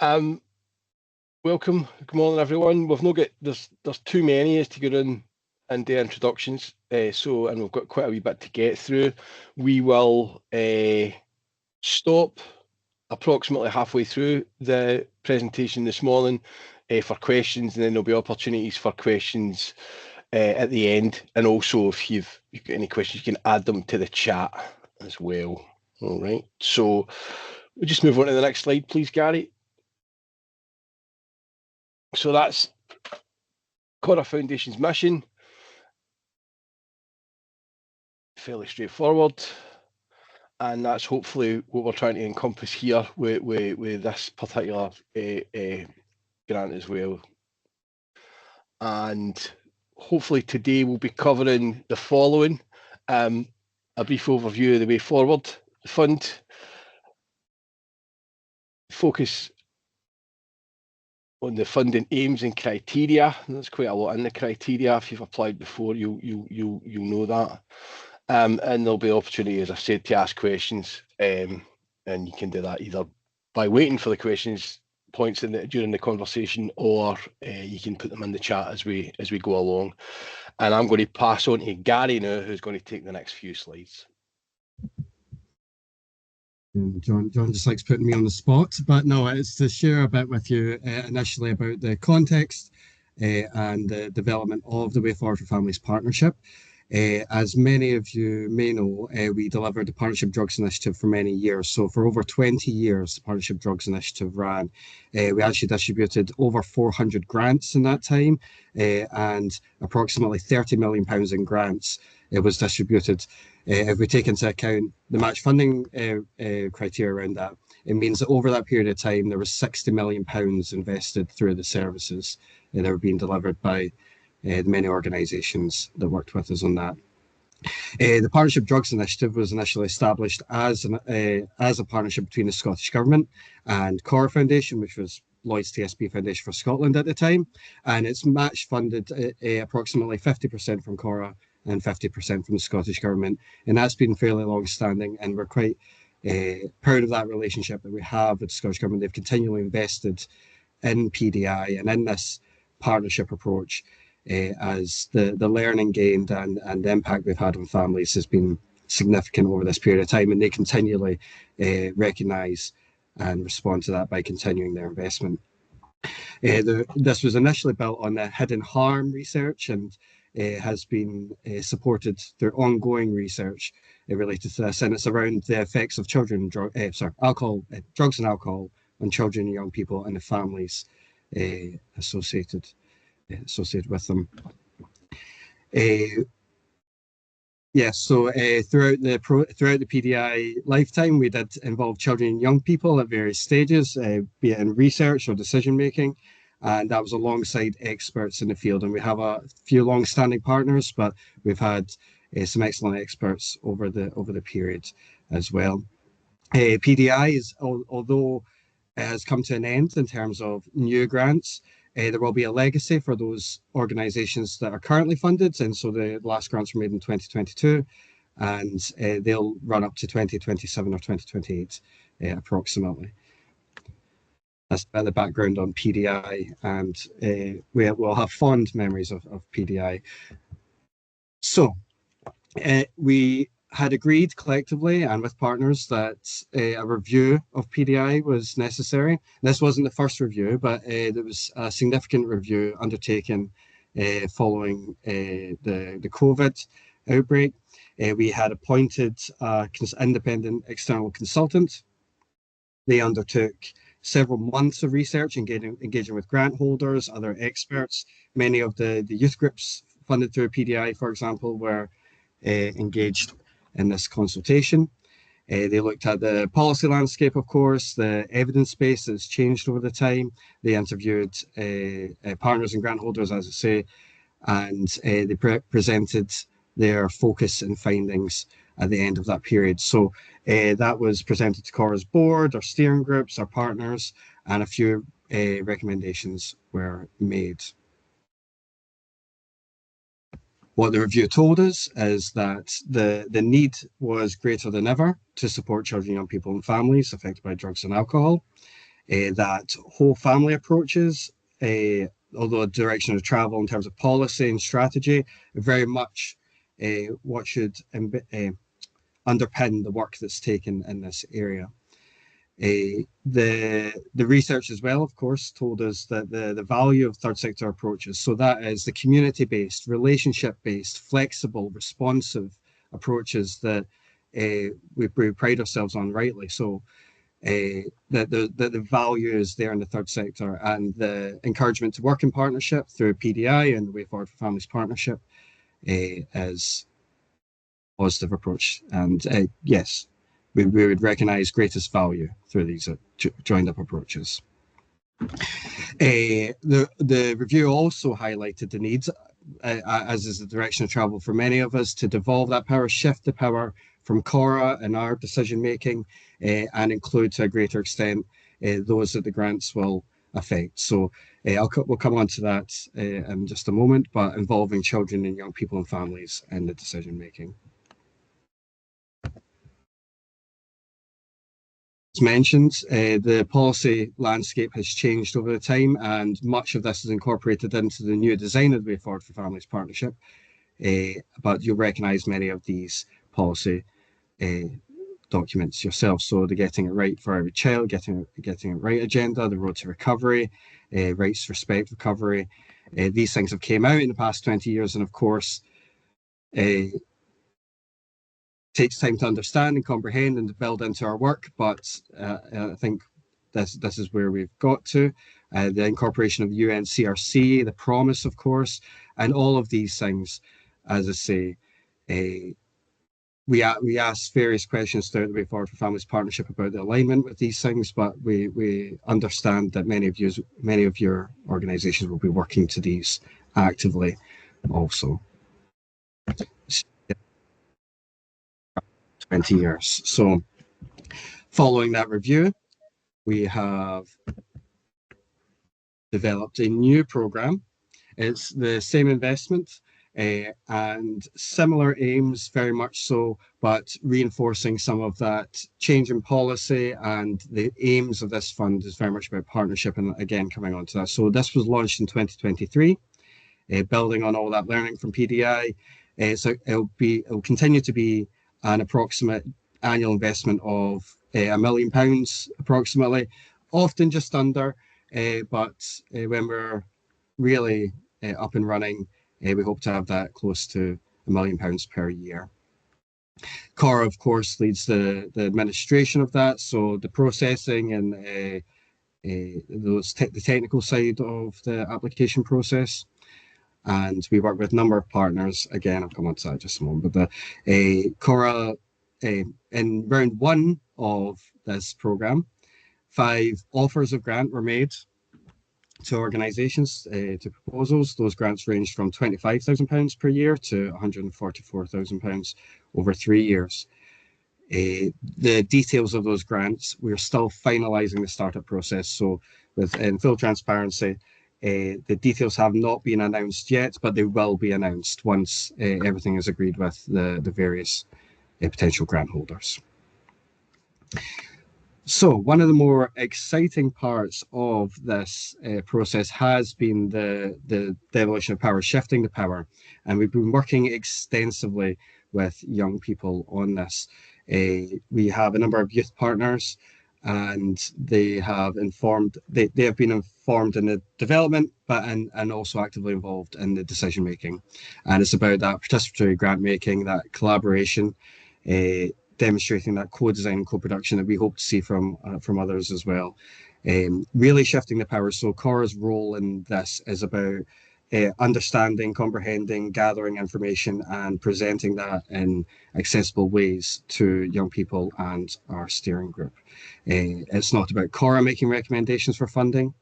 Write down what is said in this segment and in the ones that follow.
Welcome. Good morning, everyone. We've not got there's too many as to go in and do introductions. And we've got quite a wee bit to get through. We will stop approximately halfway through the presentation this morning for questions, and then there'll be opportunities for questions at the end. And also, if you've got any questions, you can add them to the chat as well. All right. So we'll just move on to the next slide, please, Gary. So that's Cora Foundation's mission. Fairly straightforward. And that's hopefully what we're trying to encompass here with this particular grant as well. And hopefully today we'll be covering the following. A brief overview of the way forward. The fund focus on the funding aims and criteria. There's quite a lot in the criteria. If you've applied before, you'll know that. And there'll be opportunity, as I said, to ask questions. And you can do that either by waiting for the questions points during the conversation, or you can put them in the chat as we go along. And I'm going to pass on to Gary now, who's going to take the next few slides. John just likes putting me on the spot, but no, it's to share a bit with you initially about the context and the development of the Way Forward for Families Partnership. As many of you may know, we delivered the Partnership Drugs Initiative for many years. So for over 20 years, the Partnership Drugs Initiative ran. We actually distributed over 400 grants in that time, and approximately £30 million in grants was distributed. If we take into account the match funding criteria around that, it means that over that period of time, there was £60 million invested through the services that were being delivered by the many organisations that worked with us on that. The Partnership Drugs Initiative was initially established as a partnership between the Scottish Government and Cora Foundation, which was Lloyd's TSB Foundation for Scotland at the time, and it's match funded approximately 50% from Cora and 50% from the Scottish Government, and that's been fairly long-standing, and we're quite proud of that relationship that we have with the Scottish Government. They've continually invested in PDI and in this partnership approach, as the learning gained and the impact we've had on families has been significant over this period of time, and they continually recognise and respond to that by continuing their investment. This was initially built on the hidden harm research, and has been supported through ongoing research related to this, and it's around the effects of drugs and alcohol on children and young people and the families associated with them. Throughout the PDI lifetime, we did involve children and young people at various stages, be it in research or decision making, and that was alongside experts in the field. And we have a few long-standing partners, but we've had some excellent experts over the period as well. PDI is, although it has come to an end in terms of new grants, there will be a legacy for those organisations that are currently funded, and so the last grants were made in 2022, and they'll run up to 2027 or 2028 approximately. That's about the background on PDI, and we'll have fond memories of PDI. So we had agreed collectively and with partners that a review of PDI was necessary. This wasn't the first review, but there was a significant review undertaken following the COVID outbreak. We had appointed an independent external consultant. They undertook several months of research, engaging with grant holders, other experts. Many of the youth groups funded through PDI, for example, were engaged in this consultation. They looked at the policy landscape, of course, the evidence base that's changed over the time. They interviewed partners and grant holders, as I say, and they presented their focus and findings at the end of that period. So that was presented to Cora's board, our steering groups, our partners, and a few recommendations were made. What the review told us is that the need was greater than ever to support children, young people and families affected by drugs and alcohol. that whole family approaches, although a direction of travel in terms of policy and strategy, very much what should underpin the work that's taken in this area. The research as well, of course, told us that the value of third sector approaches, so that is the community-based, relationship-based, flexible, responsive approaches that we pride ourselves on rightly. So that the value is there in the third sector, and the encouragement to work in partnership through PDI and the Way Forward for Families Partnership is a positive approach. And yes, we would recognise greatest value through these joined up approaches. The review also highlighted the needs, as is the direction of travel for many of us, to devolve that power, shift the power from Cora and our decision making, and include to a greater extent those that the grants will affect. So we'll come on to that in just a moment, but involving children and young people and families in the decision making. As mentioned, the policy landscape has changed over the time, and much of this is incorporated into the new design of the Way Forward for Families Partnership. But you'll recognise many of these policy documents yourself. So the Getting It Right for Every Child, Getting It Right agenda, the Road to Recovery, Rights, Respect, Recovery. These things have came out in the past 20 years, and of course, takes time to understand and comprehend and to build into our work, but I think this is where we've got to. The incorporation of UNCRC, the promise, of course, and all of these things, as I say, we asked various questions throughout the Way Forward for Families Partnership about the alignment with these things, but we understand that many of your organisations will be working to these actively also. 20 years. So following that review, we have developed a new program. It's the same investment and similar aims, very much so, but reinforcing some of that change in policy, and the aims of this fund is very much about partnership, and again, coming on to that. So this was launched in 2023, building on all that learning from PDI. So it'll continue to be an approximate annual investment of £1 million approximately, often just under, but when we're really up and running, we hope to have that close to £1 million per year. Cora, of course, leads the administration of that, so the processing and the technical side of the application process. And we work with a number of partners. Again, I'll come on to that in just a moment. But the Cora, in round one of this program, 5 offers of grant were made to organisations, to proposals. Those grants ranged from £25,000 per year to £144,000 over 3 years. The details of those grants, we're still finalising the startup process. So in full transparency, the details have not been announced yet, but they will be announced once everything is agreed with the various potential grant holders. So one of the more exciting parts of this process has been the devolution of power, shifting the power. And we've been working extensively with young people on this. We have a number of youth partners, and they have been informed in the development, and also actively involved in the decision making. And it's about that participatory grant making, that collaboration, demonstrating that co-design and co-production that we hope to see from others as well. Really shifting the power. So Cora's role in this is about understanding, comprehending, gathering information, and presenting that in accessible ways to young people and our steering group. It's not about Cora making recommendations for funding,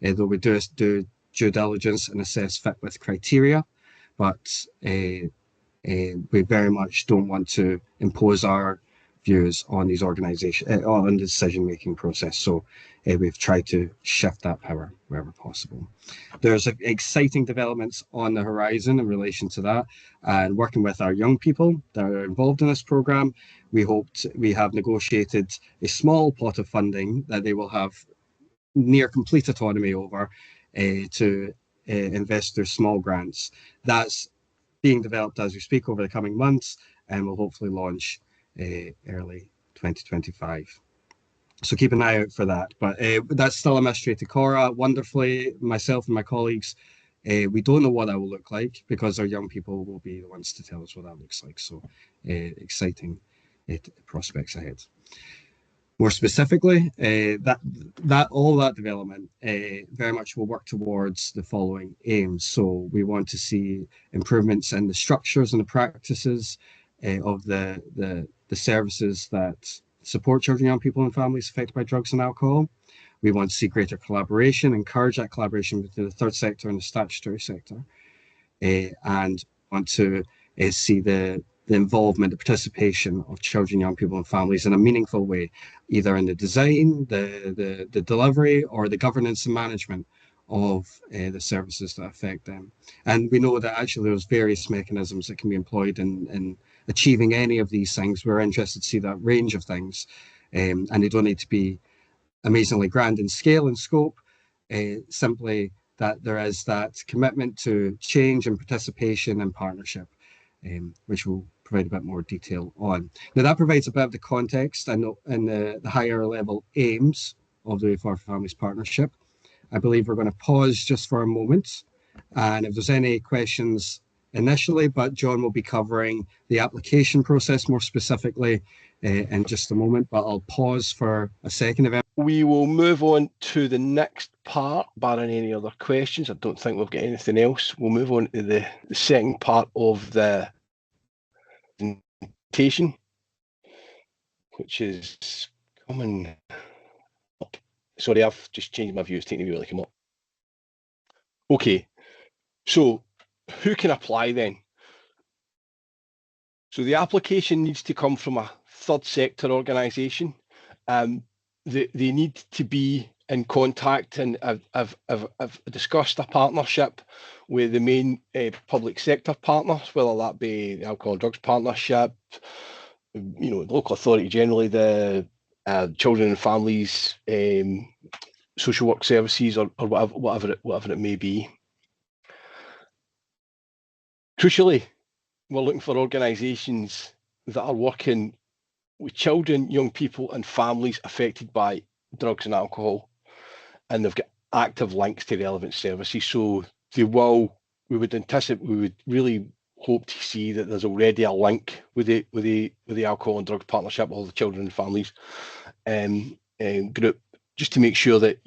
though we do due diligence and assess fit with criteria, but we very much don't want to impose our views on these organisations, on the decision-making process. So we've tried to shift that power wherever possible. There's exciting developments on the horizon in relation to that, and working with our young people that are involved in this programme, we have negotiated a small pot of funding that they will have near complete autonomy over to invest through small grants. That's being developed as we speak over the coming months and will hopefully launch early 2025. So keep an eye out for that. But that's still a mystery to Cora. Wonderfully, myself and my colleagues, we don't know what that will look like because our young people will be the ones to tell us what that looks like. So exciting prospects ahead. More specifically, all that development very much will work towards the following aims. So we want to see improvements in the structures and the practices of the services that support children, young people, and families affected by drugs and alcohol. We want to see greater collaboration, encourage that collaboration between the third sector and the statutory sector, and want to see the involvement, the participation of children, young people, and families in a meaningful way, either in the design, the delivery, or the governance and management of the services that affect them. And we know that actually there's various mechanisms that can be employed in achieving any of these things. We're interested to see that range of things, and they don't need to be amazingly grand in scale and scope, simply that there is that commitment to change and participation and partnership, which we'll provide a bit more detail on. Now, that provides a bit of the context and the higher level aims of the Way Forward for Families Partnership. I believe we're going to pause just for a moment. And if there's any questions initially, but John will be covering the application process more specifically in just a moment, but I'll pause for a second. We will move on to the next part, barring any other questions. I don't think we've got anything else. We'll move on to the second part of the presentation, which is coming up. Sorry, I've just changed my view. It's taking a while to come up. Okay, so who can apply then? So the application needs to come from a third sector organisation. They need to be in contact, and I've discussed a partnership with the main public sector partners, whether that be the Alcohol and Drugs Partnership, the local authority generally, the Children and Families Social Work Services, or whatever it may be. Crucially, we're looking for organisations that are working with children, young people, and families affected by drugs and alcohol, and they've got active links to relevant services. So we would really hope to see that there's already a link with the Alcohol and Drugs Partnership, all the Children and Families group, just to make sure that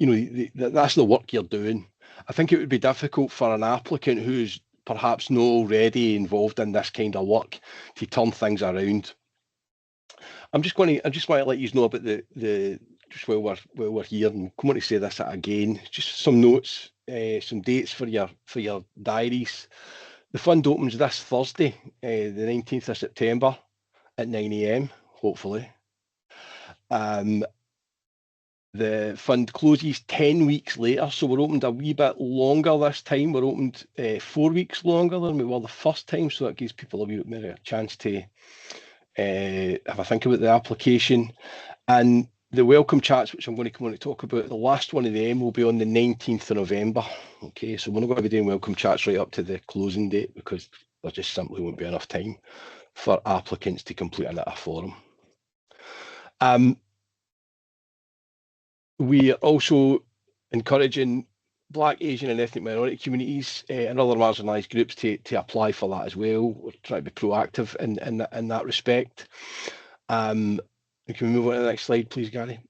that's the work you're doing. I think it would be difficult for an applicant who's perhaps not already involved in this kind of work to turn things around. I just want to let you know about just while we're here, and I'm going to say this again, just some notes, some dates for your diaries. The fund opens this Thursday, the 19th of September at 9 AM, hopefully. The fund closes 10 weeks later, so we're opened a wee bit longer this time. We're opened 4 weeks longer than we were the first time, so that gives people a wee bit more a chance to have a think about the application. And the welcome chats, which I'm going to come on to talk about, the last one of them will be on the 19th of November. Okay, so we're not going to be doing welcome chats right up to the closing date because there just simply won't be enough time for applicants to complete a forum. We are also encouraging Black, Asian and ethnic minority communities and other marginalised groups to apply for that as well. We're trying to be proactive in that respect. Can we move on to the next slide, please, Gary?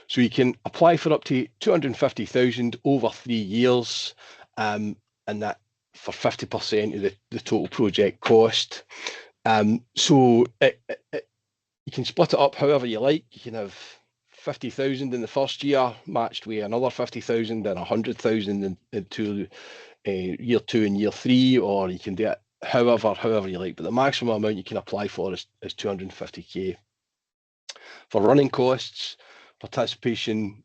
So you can apply for up to 250,000 over 3 years, and that for 50% of the total project cost. So you can split it up however you like. You can have 50,000 in the first year, matched with another 50,000 and 100,000 into year 2 and year 3, or you can do it however you like. But the maximum amount you can apply for is 250k. For running costs, participation,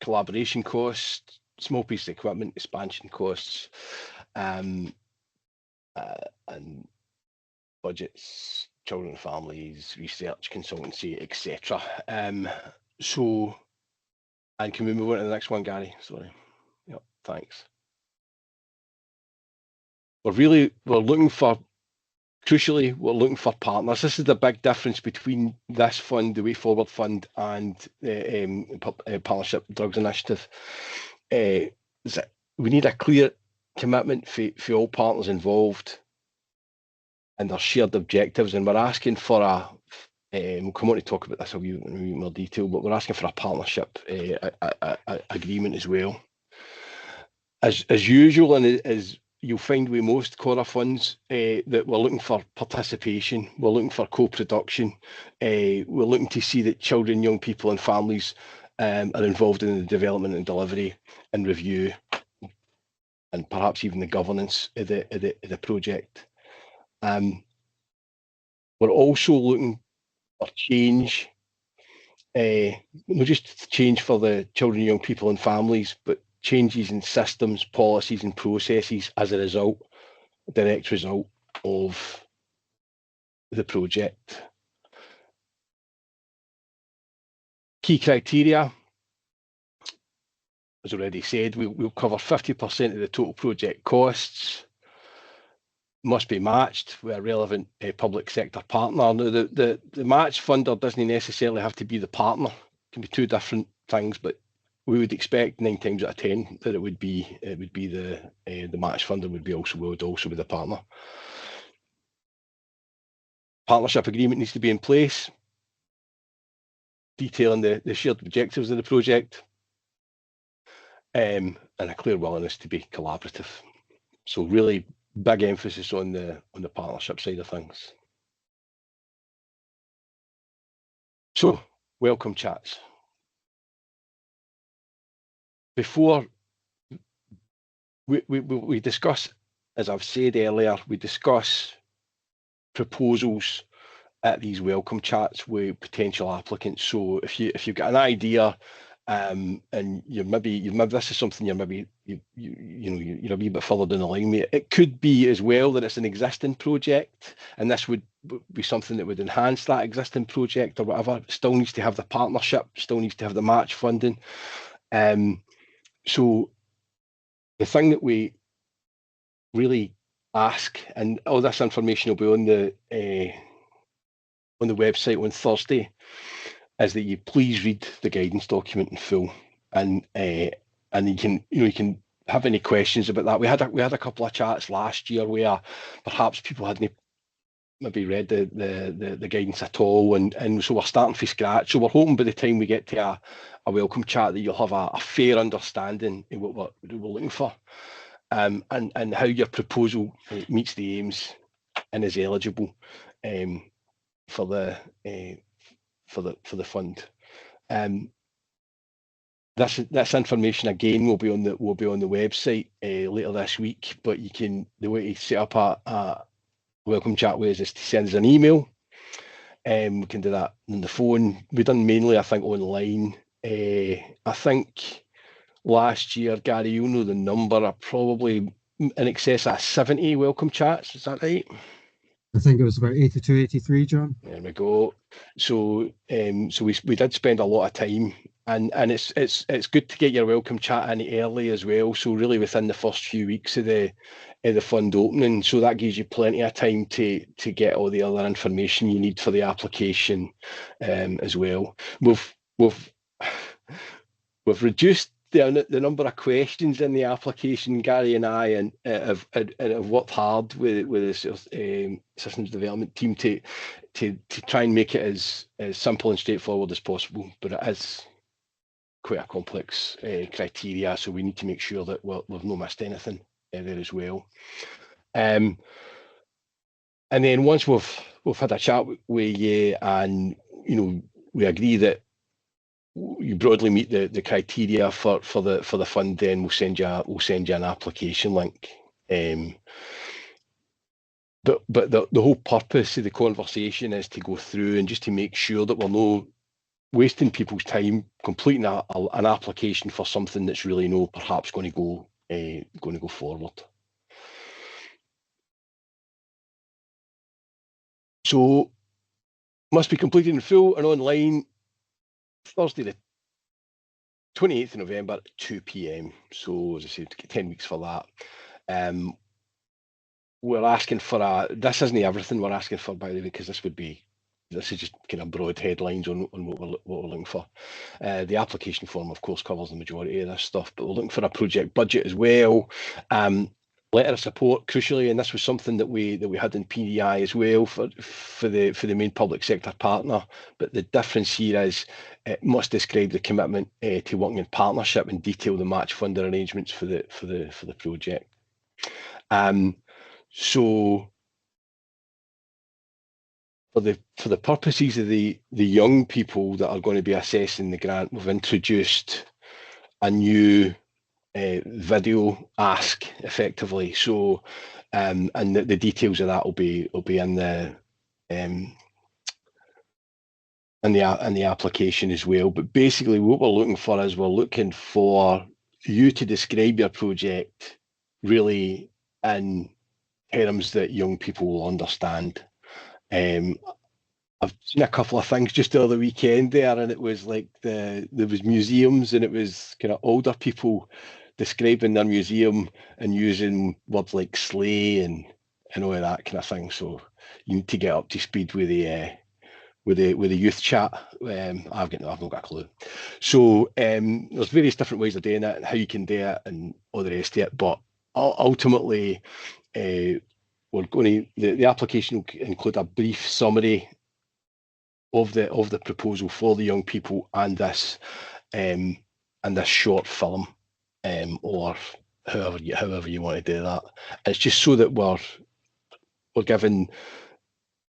collaboration costs, small piece of equipment, expansion costs, and budgets, children and families, research, consultancy, etc. So And can we move on to the next one, Gary? Sorry. Yep, thanks. We're looking for, crucially, we're looking for partners. This is the big difference between this fund, the Way Forward Fund, and the Partnership Drugs Initiative. Is that we need a clear commitment for all partners involved and their shared objectives. And we're asking for we'll come on to talk about this in a wee more detail, but we're asking for a partnership agreement as well. As usual, and as you'll find with most Cora funds, that we're looking for participation, we're looking for co-production, we're looking to see that children, young people and families are involved in the development and delivery and review and perhaps even the governance of the project. We're also looking for change, not just change for the children, young people and families, but changes in systems, policies and processes as a result, a direct result of the project. Key criteria, as already said, we'll cover 50% of the total project costs, must be matched with a relevant public sector partner. Now, the match funder doesn't necessarily have to be the partner. It can be two different things, but we would expect 9 times out of 10 that it would be the match funder would also be the partner. Partnership agreement needs to be in place, detailing the shared objectives of the project, and a clear willingness to be collaborative. So really big emphasis on the partnership side of things. So welcome chats. Before we discuss, as I've said earlier, we discuss proposals at these welcome chats with potential applicants. So if you've got an idea, and you're maybe this is something you're a wee bit further down the line with. It could be as well that it's an existing project, and this would be something that would enhance that existing project or whatever. It still needs to have the partnership, still needs to have the match funding. So the thing that we really ask, and all this information will be on the website on Thursday, is that you please read the guidance document in full, and you can have any questions about that. We had a couple of chats last year where perhaps people hadn't maybe read the guidance at all, and so we're starting from scratch. So we're hoping by the time we get to a welcome chat that you'll have a fair understanding of what we're looking for, and how your proposal meets the aims and is eligible for the fund. This information again will be on the website later this week. But the way to set up a welcome chat with us is to send us an email. We can do that on the phone. We've done mainly, I think, online. I think last year, Gary, you know the number, are probably in excess of 70 welcome chats. Is that right? I think it was about 82, 83, John. There we go. So we did spend a lot of time, and it's good to get your welcome chat in early as well. So really within the first few weeks of the fund opening, so that gives you plenty of time to get all the other information you need for the application as well. We've reduced the number of questions in the application, Gary and I, and have worked hard with the sort of, systems development team to try and make it as simple and straightforward as possible. But it is quite a complex criteria, so we need to make sure that we've not missed anything there as well. And then once we've had a chat with you, and we agree that you broadly meet the criteria for the fund, then we'll send you an application link. But the whole purpose of the conversation is to go through and just to make sure that we're not wasting people's time completing an application for something that's really perhaps going to go forward. So must be completed in full and online Thursday the 28th of November at 2 p.m. So, as I said, 10 weeks for that. We're asking for this isn't everything we're asking for, by the way, because this is just kind of broad headlines on what we're looking for. The application form, of course, covers the majority of this stuff, but we're looking for a project budget as well. Letter of support, crucially, and this was something that we had in PDI as well for the main public sector partner. But the difference here is it must describe the commitment to working in partnership and detail the match funding arrangements for the project. So for the purposes of the young people that are going to be assessing the grant, we've introduced a new video ask effectively. So and the details of that will be in the application as well. But basically what we're looking for is we're looking for you to describe your project really in terms that young people will understand. I've seen a couple of things just the other weekend there, and it was like there was museums, and it was kind of older people describing their museum and using words like sleigh and all of that kind of thing. So you need to get up to speed with the youth chat. I've not got a clue. So there's various different ways of doing it and how you can do it and all the rest of it. But ultimately, we're going to the application will include a brief summary of the proposal for the young people and this short film, or however you want to do that. It's just so that we're giving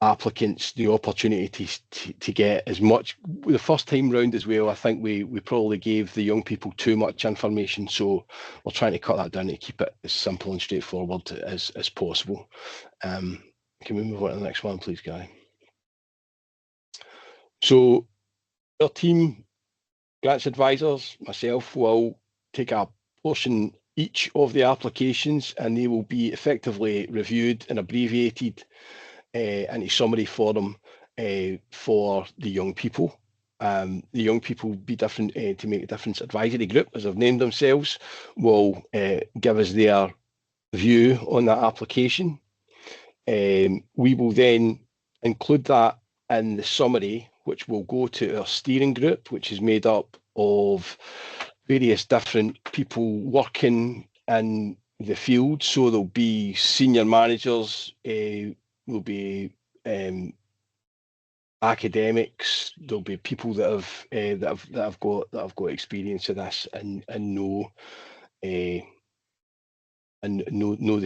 applicants the opportunity to get as much. The first time round as well, I think we probably gave the young people too much information, so we're trying to cut that down to keep it as simple and straightforward as possible. Can we move on to the next one, please, Guy? So our team, grants advisors, myself, will take a portion each of the applications, and they will be effectively reviewed and abbreviated into summary form for the young people. The young people will be different to make a difference. Advisory group, as I've named themselves, will give us their view on that application. We will then include that in the summary, which will go to our steering group, which is made up of various different people working in the field. So there'll be senior managers, will be academics, there'll be people that have got experience of this and know the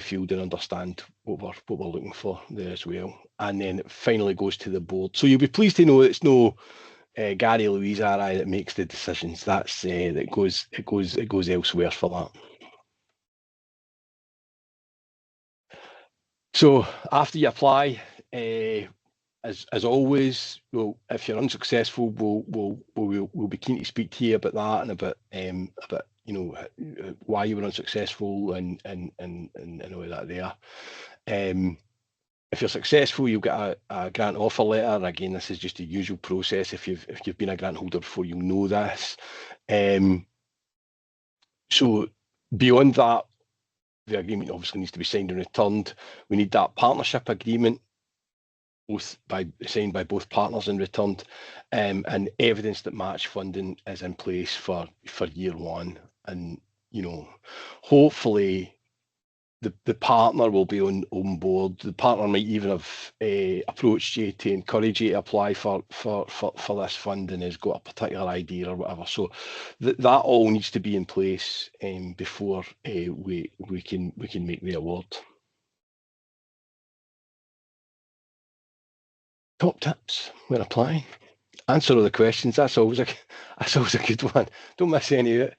field and understand what we're looking for there as well. And then it finally goes to the board. So you'll be pleased to know it's no Gary Louise RI that makes the decisions. That's it goes elsewhere for that. So after you apply, as always, if you're unsuccessful, we'll be keen to speak to you about that and about why you were unsuccessful and all that there. If you're successful, you'll get a grant offer letter. Again, this is just the usual process. If you've been a grant holder before, you'll know this. So beyond that, the agreement obviously needs to be signed and returned. We need that partnership agreement signed by both partners and returned, and evidence that match funding is in place for year one. And hopefully the partner will be on board. The partner might even have approached you to encourage you to apply for this funding, has got a particular idea or whatever. So that all needs to be in place before we can make the award. Top tips when applying. Answer all the questions. That's always a good one. Don't miss any of it.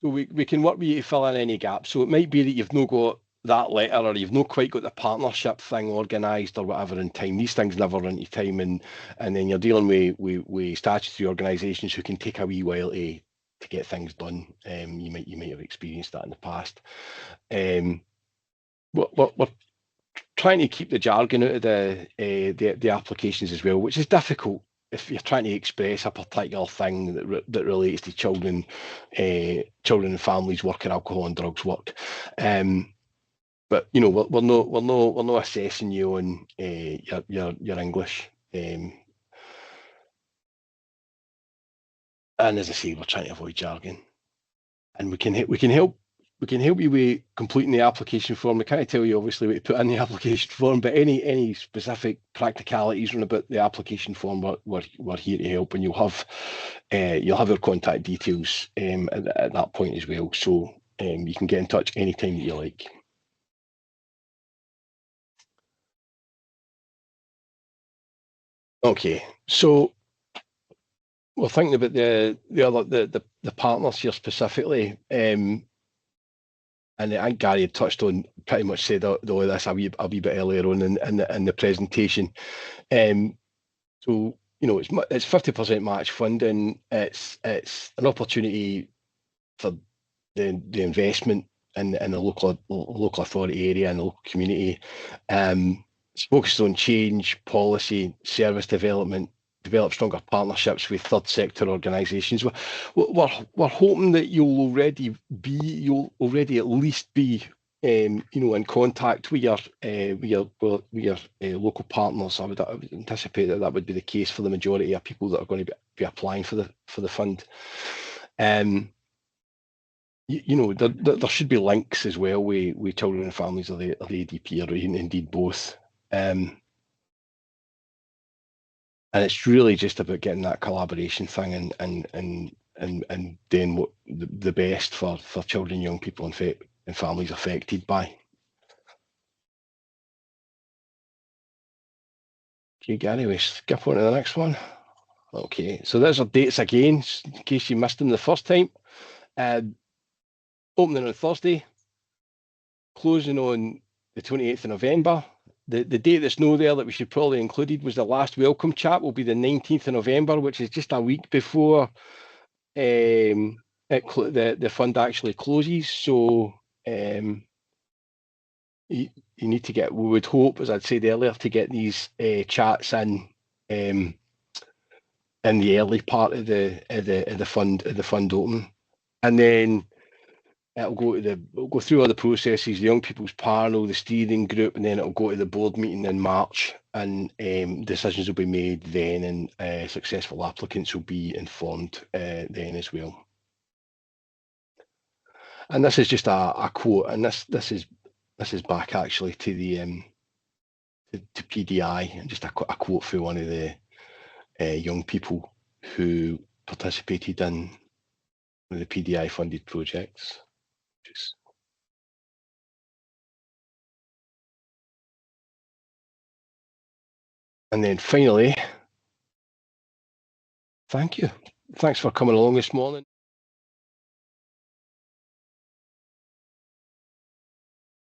So we can work with you to fill in any gaps. So it might be that you've not got that letter, or you've not quite got the partnership thing organised or whatever in time. These things never run to time, and then you're dealing with statutory organisations who can take a wee while to get things done. You might have experienced that in the past. We're trying to keep the jargon out of the applications as well, which is difficult. if you're trying to express a particular thing that relates to children, children and families work or alcohol and drugs work. But you know, we're not assessing you on your English. And as I say, we're trying to avoid jargon, and we can help you with completing the application form. We can't tell you obviously what to put in the application form, but any specific practicalities on about the application form, we're here to help, and you'll have our contact details at that point as well. So you can get in touch anytime that you like. Okay, so we're thinking about the partners here specifically, and I think Gary had touched on pretty much said all of this a wee bit earlier on in the presentation. So you know it's 50% match funding. It's an opportunity for the investment in the local authority area and the local community. It's focused on change, policy, service development, develop stronger partnerships with third sector organisations. We're hoping that you'll already at least be in contact with your local partners. I would anticipate that would be the case for the majority of people that are going to be applying for the fund. There should be links as well with children and families or the ADP or indeed both. And it's really just about getting that collaboration thing and doing what the best for children, young people, and families affected by. Okay, Gary, we skip on to the next one. Okay, so there's our dates again, in case you missed them the first time. Opening on Thursday, closing on the 28th of November. The date that's no there that we should probably included was the last welcome chat will be the 19th of November, which is just a week before the fund actually closes. So you need to get, we would hope, as I'd said earlier, to get these chats in the early part of the fund open, and then it'll go through all the processes, the young people's panel, the steering group, and then it'll go to the board meeting in March, and decisions will be made then, and successful applicants will be informed then as well. And this is just a quote, and this is back actually to the to PDI, and just a quote for one of the young people who participated in one of the PDI funded projects. And then finally, thank you. Thanks for coming along this morning.